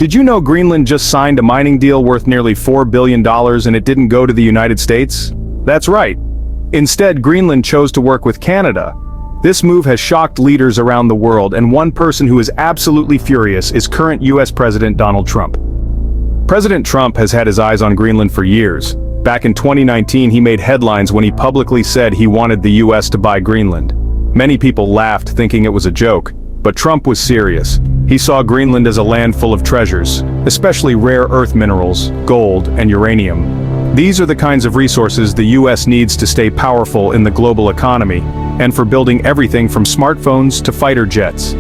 Did you know Greenland just signed a mining deal worth nearly $4 billion and it didn't go to the United States? That's right. Instead, Greenland chose to work with Canada. This move has shocked leaders around the world, and one person who is absolutely furious is current US President Donald Trump. President Trump has had his eyes on Greenland for years. Back in 2019, he made headlines when he publicly said he wanted the US to buy Greenland. Many people laughed, thinking it was a joke, but Trump was serious. He saw Greenland as a land full of treasures, especially rare earth minerals, gold, and uranium. These are the kinds of resources the US needs to stay powerful in the global economy, and for building everything from smartphones to fighter jets.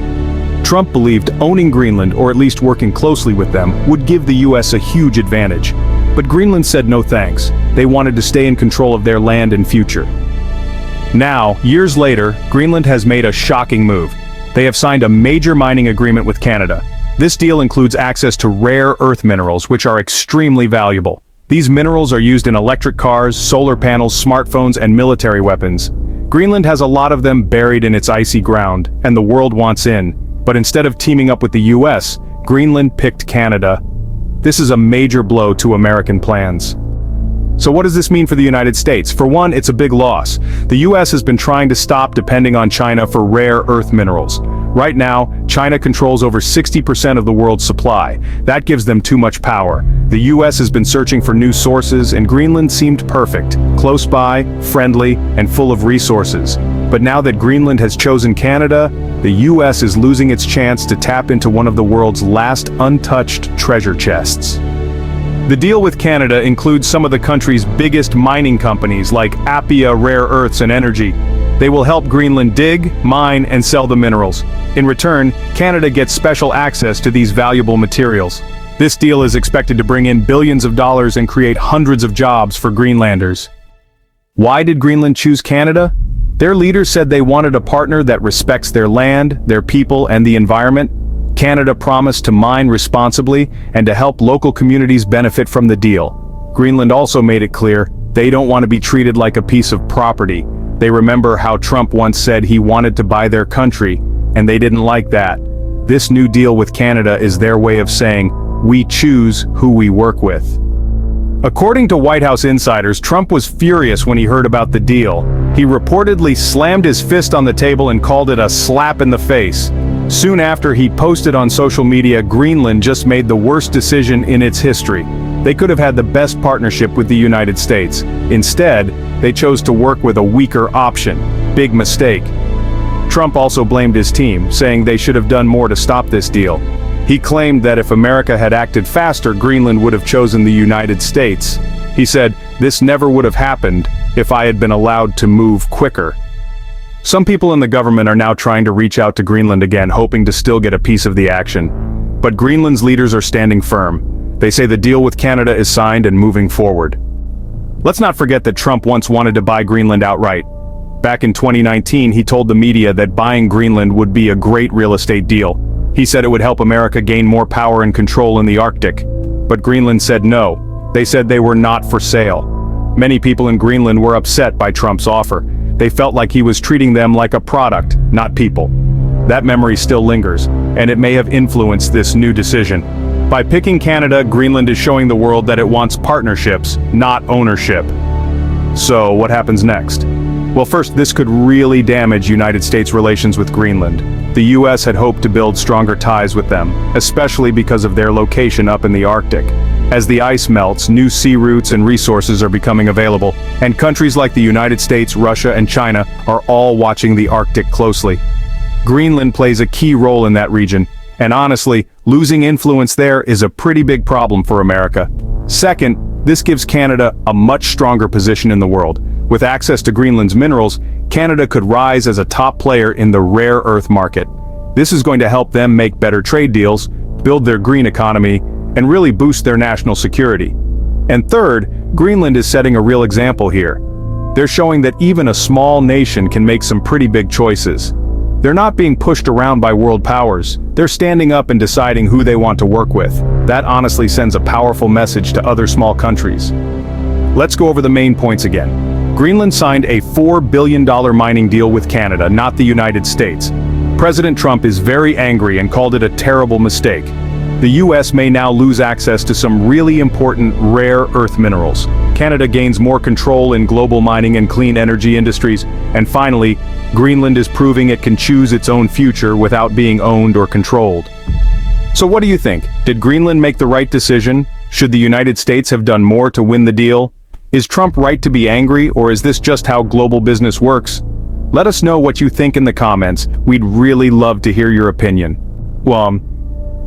Trump believed owning Greenland, or at least working closely with them, would give the US a huge advantage. But Greenland said no thanks. They wanted to stay in control of their land and future. Now, years later, Greenland has made a shocking move. They have signed a major mining agreement with Canada. This deal includes access to rare earth minerals, which are extremely valuable. These minerals are used in electric cars, solar panels, smartphones, and military weapons. Greenland has a lot of them buried in its icy ground, and the world wants in. But instead of teaming up with the US, Greenland picked Canada. This is a major blow to American plans. So what does this mean for the United States? For one, it's a big loss. The US has been trying to stop depending on China for rare earth minerals. Right now, China controls over 60% of the world's supply. That gives them too much power. The US has been searching for new sources, and Greenland seemed perfect, close by, friendly, and full of resources. But now that Greenland has chosen Canada, the US is losing its chance to tap into one of the world's last untouched treasure chests. The deal with Canada includes some of the country's biggest mining companies like Appia Rare Earths and Energy. They will help Greenland dig, mine, and sell the minerals. In return, Canada gets special access to these valuable materials. This deal is expected to bring in billions of dollars and create hundreds of jobs for Greenlanders. Why did Greenland choose Canada? Their leaders said they wanted a partner that respects their land, their people, and the environment. Canada promised to mine responsibly and to help local communities benefit from the deal. Greenland also made it clear they don't want to be treated like a piece of property. They remember how Trump once said he wanted to buy their country, and they didn't like that. This new deal with Canada is their way of saying, we choose who we work with. According to White House insiders, Trump was furious when he heard about the deal. He reportedly slammed his fist on the table and called it a slap in the face. Soon after, he posted on social media, Greenland just made the worst decision in its history. They could have had the best partnership with the United States. Instead, they chose to work with a weaker option. Big mistake. Trump also blamed his team, saying they should have done more to stop this deal. He claimed that if America had acted faster, Greenland would have chosen the United States. He said, "This never would have happened if I had been allowed to move quicker." Some people in the government are now trying to reach out to Greenland again, hoping to still get a piece of the action. But Greenland's leaders are standing firm. They say the deal with Canada is signed and moving forward. Let's not forget that Trump once wanted to buy Greenland outright. Back in 2019, he told the media that buying Greenland would be a great real estate deal. He said it would help America gain more power and control in the Arctic. But Greenland said no. They said they were not for sale. Many people in Greenland were upset by Trump's offer. They felt like he was treating them like a product, not people. That memory still lingers, and it may have influenced this new decision. By picking Canada, Greenland is showing the world that it wants partnerships, not ownership. So, what happens next? Well, first, this could really damage United States relations with Greenland. The US had hoped to build stronger ties with them, especially because of their location up in the Arctic. As the ice melts, new sea routes and resources are becoming available, and countries like the United States, Russia, and China are all watching the Arctic closely. Greenland plays a key role in that region, and honestly, losing influence there is a pretty big problem for America. Second, this gives Canada a much stronger position in the world. With access to Greenland's minerals, Canada could rise as a top player in the rare earth market. This is going to help them make better trade deals, build their green economy, and really boost their national security. And third, Greenland is setting a real example here. They're showing that even a small nation can make some pretty big choices. They're not being pushed around by world powers. They're standing up and deciding who they want to work with. That honestly sends a powerful message to other small countries. Let's go over the main points again. Greenland signed a $4 billion mining deal with Canada, not the United States. President Trump is very angry and called it a terrible mistake. the US may now lose access to some really important rare earth minerals. Canada gains more control in global mining and clean energy industries. And finally, Greenland is proving it can choose its own future without being owned or controlled. So what do you think? Did Greenland make the right decision? Should the United States have done more to win the deal? Is Trump right to be angry, or is this just how global business works? Let us know what you think in the comments. We'd really love to hear your opinion.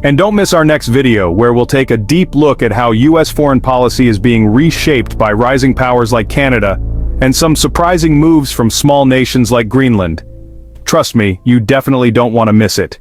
And don't miss our next video, where we'll take a deep look at how US foreign policy is being reshaped by rising powers like Canada, and some surprising moves from small nations like Greenland. Trust me, you definitely don't want to miss it.